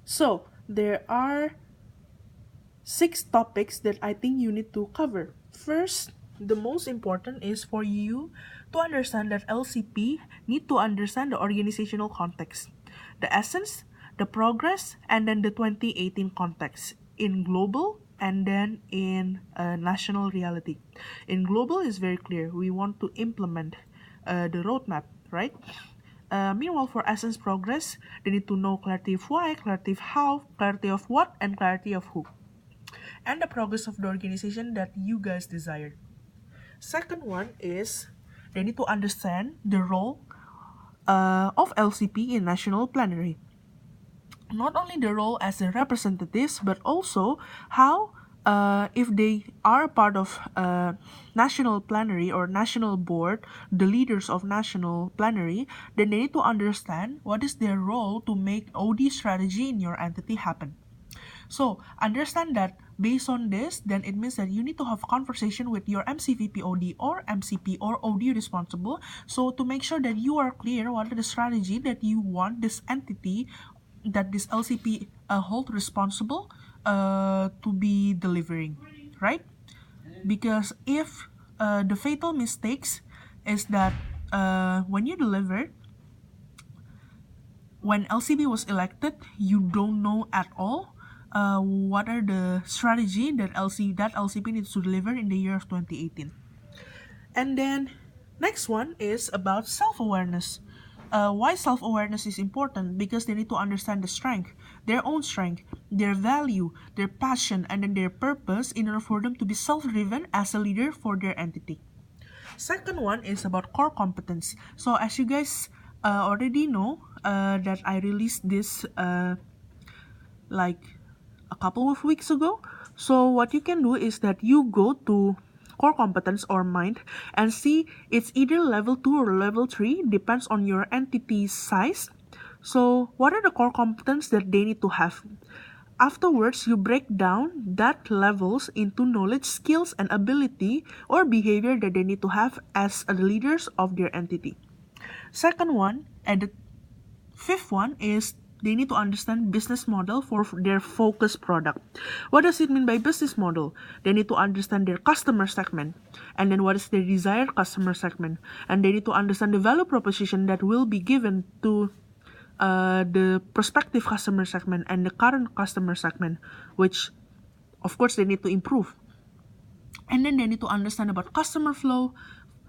So there are 6 topics that I think you need to cover. First, the most important is for you to understand that LCP need to understand the organizational context, the essence, the progress, and then the 2018 context in global and then in national reality. In global is very clear. We want to implement the roadmap, right? Meanwhile, for essence progress, they need to know clarity of why, clarity of how, clarity of what, and clarity of who, and the progress of the organization that you guys desired. Second one is they need to understand the role of LCP in national plenary. Not only the role as the representatives, but also how, if they are a part of national plenary or national board, the leaders of national plenary, then they need to understand what is their role to make OD strategy in your entity happen. So understand that based on this, then it means that you need to have conversation with your MCVPOD or MCP or OD responsible. So to make sure that you are clear what are the strategy that you want this entity, that this LCP hold responsible to be delivering, right? Because if the fatal mistakes is that when you deliver, when LCP was elected, you don't know at all what are the strategy that LCP needs to deliver in the year of 2018. And then next one is about self-awareness. Why self-awareness is important? Because they need to understand the strength, their own strength, their value, their passion, and then their purpose in order for them to be self-driven as a leader for their entity. Second one is about core competence. So as you guys already know, that I released this like a couple of weeks ago. So what you can do is that you go to core competence or mind and see it's either level 2 or level 3, depends on your entity's size. So what are the core competence that they need to have? Afterwards, you break down that levels into knowledge, skills, and ability or behavior that they need to have as the leaders of their entity. Second one, and the fifth one is they need to understand business model for their focus product. What does it mean by business model? They need to understand their customer segment, and then what is their desired customer segment, and they need to understand the value proposition that will be given to the prospective customer segment and the current customer segment, which of course they need to improve. And then they need to understand about customer flow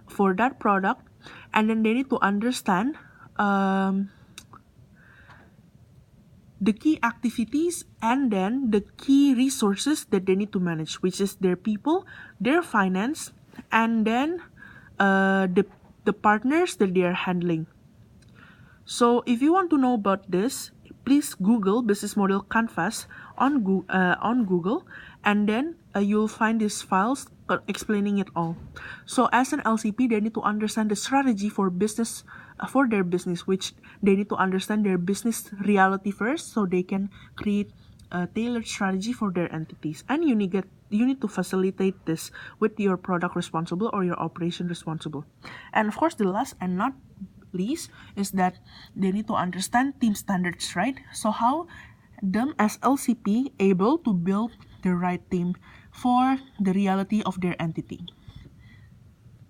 for that product, and then they need to understand the key activities and then the key resources that they need to manage, which is their people, their finance, and then the partners that they are handling. So if you want to know about this, please Google business model canvas on Google, and then you'll find these files explaining it all. So as an LCP, they need to understand the strategy for business, for their business, which they need to understand their business reality first, so they can create a tailored strategy for their entities. And you need to facilitate this with your product responsible or your operation responsible. And of course, the last and not least is that they need to understand team standards, right? So how them as LCP able to build the right team for the reality of their entity.